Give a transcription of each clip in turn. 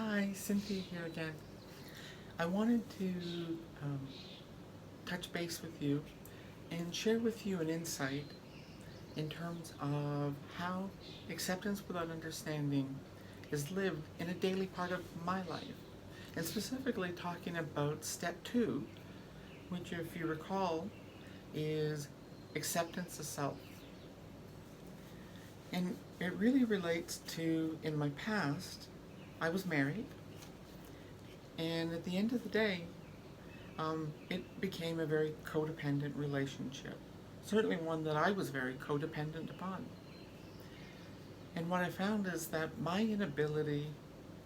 Hi, Cynthia here again. I wanted to um, touch base with you and share with you an insight in terms of how acceptance without understanding is lived in a daily part of my life. And specifically talking about step two, which, if you recall, is acceptance of self. And it really relates to in my past, I was married, and at the end of the day, it became a very codependent relationship. Certainly one that I was very codependent upon. And what I found is that my inability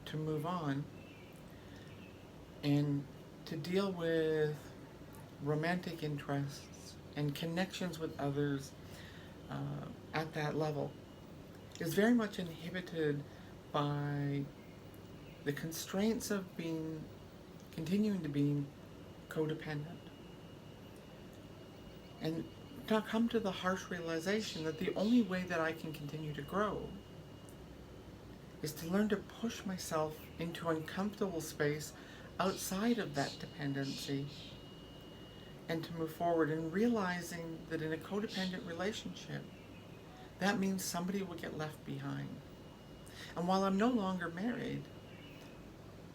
to move on and to deal with romantic interests and connections with others uh, at that level is very much inhibited by the constraints of continuing to be codependent. And to come to the harsh realization that the only way that I can continue to grow is to learn to push myself into uncomfortable space outside of that dependency and to move forward, and realizing that in a codependent relationship, that means somebody will get left behind. And while I'm no longer married,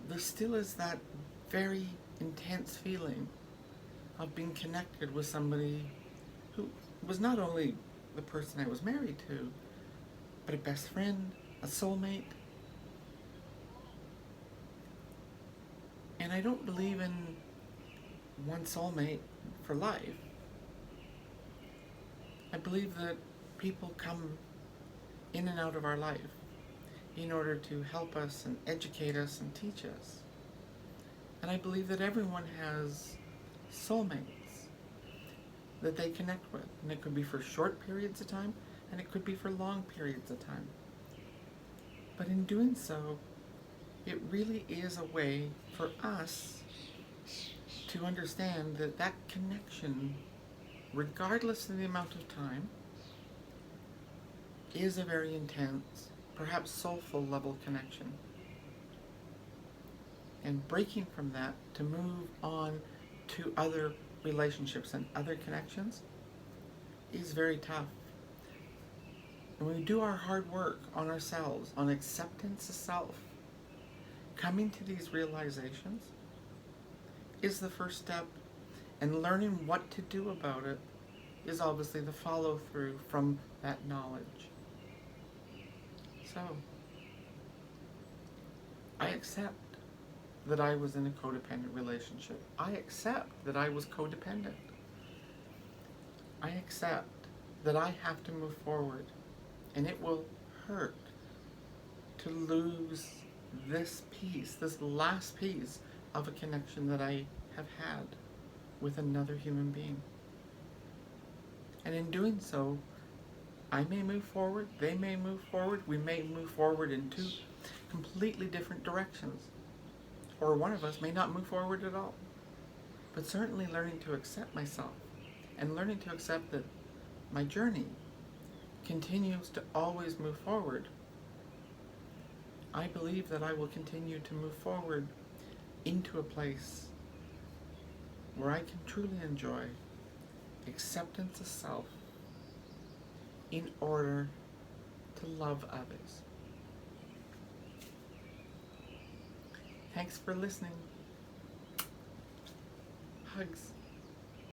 there still is that very intense feeling of being connected with somebody who was not only the person I was married to, but a best friend, a soulmate. And I don't believe in one soulmate for life. I believe that people come in and out of our life in order to help us and educate us and teach us. And I believe that everyone has soulmates that they connect with. And it could be for short periods of time, and it could be for long periods of time. But in doing so, it really is a way for us to understand that that connection, regardless of the amount of time, is a very intense, perhaps soulful level connection. And breaking from that to move on to other relationships and other connections is very tough. And when we do our hard work on ourselves, on acceptance of self, coming to these realizations is the first step, and learning what to do about it is obviously the follow through from that knowledge. So, I accept that I was in a codependent relationship. I accept that I was codependent. I accept that I have to move forward, and it will hurt to lose this piece, this last piece of a connection that I have had with another human being. And in doing so, I may move forward, they may move forward, we may move forward in two completely different directions. Or one of us may not move forward at all. But certainly learning to accept myself and learning to accept that my journey continues to always move forward, I believe that I will continue to move forward into a place where I can truly enjoy acceptance of self in order to love others. Thanks for listening. Hugs.